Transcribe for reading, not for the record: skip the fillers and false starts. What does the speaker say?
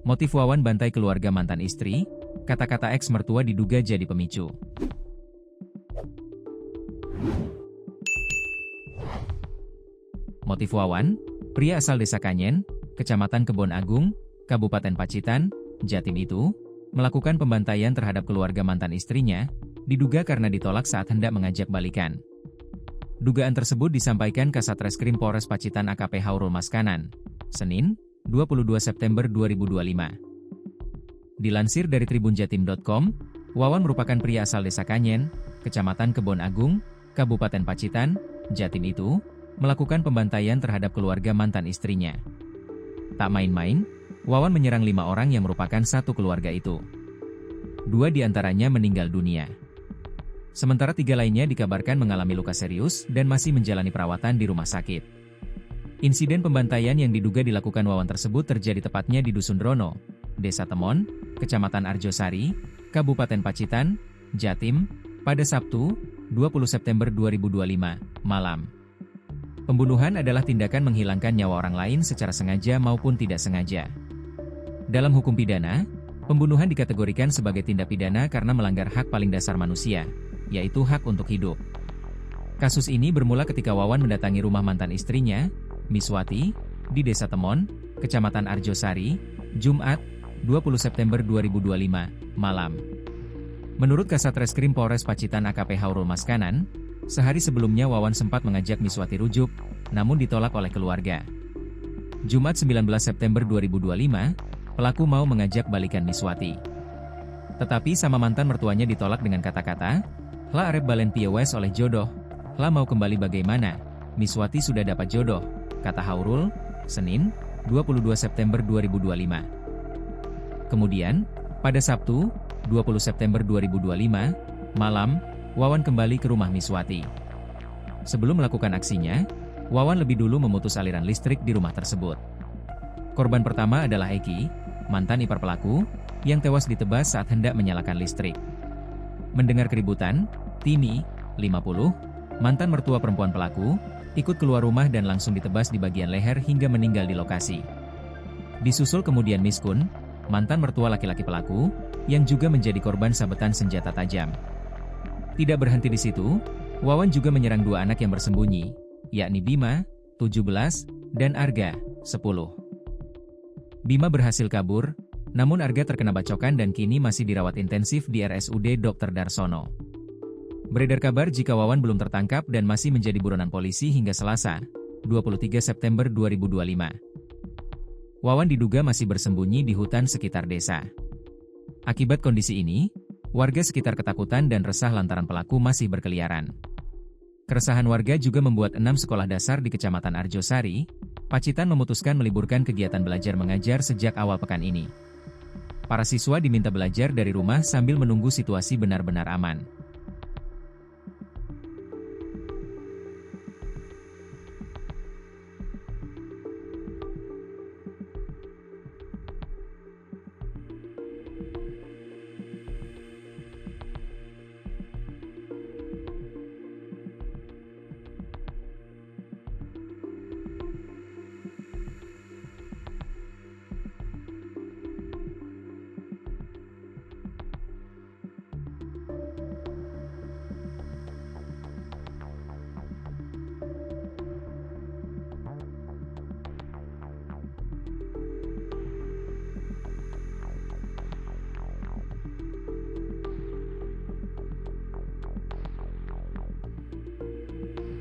Motif Wawan bantai keluarga mantan istri, kata-kata eks mertua diduga jadi pemicu. Motif Wawan, pria asal desa Kanyen, Kecamatan Kebon Agung, Kabupaten Pacitan, Jatim itu, melakukan pembantaian terhadap keluarga mantan istrinya, diduga karena ditolak saat hendak mengajak balikan. Dugaan tersebut disampaikan Kasat Reskrim Polres Pacitan AKP Haurul Maskanan, Senin, 22 September 2025. Dilansir dari tribunjatim.com, Wawan merupakan pria asal desa Kanyen, Kecamatan Kebon Agung, Kabupaten Pacitan, Jatim itu, melakukan pembantaian terhadap keluarga mantan istrinya. Tak main-main, Wawan menyerang 5 orang yang merupakan satu keluarga itu. 2 diantaranya meninggal dunia. Sementara 3 lainnya dikabarkan mengalami luka serius dan masih menjalani perawatan di rumah sakit. Insiden pembantaian yang diduga dilakukan Wawan tersebut terjadi tepatnya di Dusun Drono, Desa Temon, Kecamatan Arjosari, Kabupaten Pacitan, Jatim, pada Sabtu, 20 September 2025, malam. Pembunuhan adalah tindakan menghilangkan nyawa orang lain secara sengaja maupun tidak sengaja. Dalam hukum pidana, pembunuhan dikategorikan sebagai tindak pidana karena melanggar hak paling dasar manusia, yaitu hak untuk hidup. Kasus ini bermula ketika Wawan mendatangi rumah mantan istrinya, Miswati, di Desa Temon, Kecamatan Arjosari, Jumat, 20 September 2025, malam. Menurut Kasat Reskrim Polres Pacitan AKP Haurul Maskanan, sehari sebelumnya Wawan sempat mengajak Miswati rujuk, namun ditolak oleh keluarga. Jumat 19 September 2025, pelaku mau mengajak balikan Miswati. Tetapi sama mantan mertuanya ditolak dengan kata-kata, "Lah arep balen piye wes oleh jodoh, lah mau kembali bagaimana, Miswati sudah dapat jodoh," kata Haurul, Senin, 22 September 2025. Kemudian, pada Sabtu, 20 September 2025, malam, Wawan kembali ke rumah Miswati. Sebelum melakukan aksinya, Wawan lebih dulu memutus aliran listrik di rumah tersebut. Korban pertama adalah Eki, mantan ipar pelaku, yang tewas ditebas saat hendak menyalakan listrik. Mendengar keributan, Tini, 50, mantan mertua perempuan pelaku, ikut keluar rumah dan langsung ditebas di bagian leher hingga meninggal di lokasi. Disusul kemudian Miskun, mantan mertua laki-laki pelaku, yang juga menjadi korban sabetan senjata tajam. Tidak berhenti di situ, Wawan juga menyerang 2 anak yang bersembunyi, yakni Bima, 17, dan Arga, 10. Bima berhasil kabur, namun Arga terkena bacokan dan kini masih dirawat intensif di RSUD Dr. Darsono. Beredar kabar jika Wawan belum tertangkap dan masih menjadi buronan polisi hingga Selasa, 23 September 2025. Wawan diduga masih bersembunyi di hutan sekitar desa. Akibat kondisi ini, warga sekitar ketakutan dan resah lantaran pelaku masih berkeliaran. Keresahan warga juga membuat 6 sekolah dasar di Kecamatan Arjosari, Pacitan memutuskan meliburkan kegiatan belajar mengajar sejak awal pekan ini. Para siswa diminta belajar dari rumah sambil menunggu situasi benar-benar aman.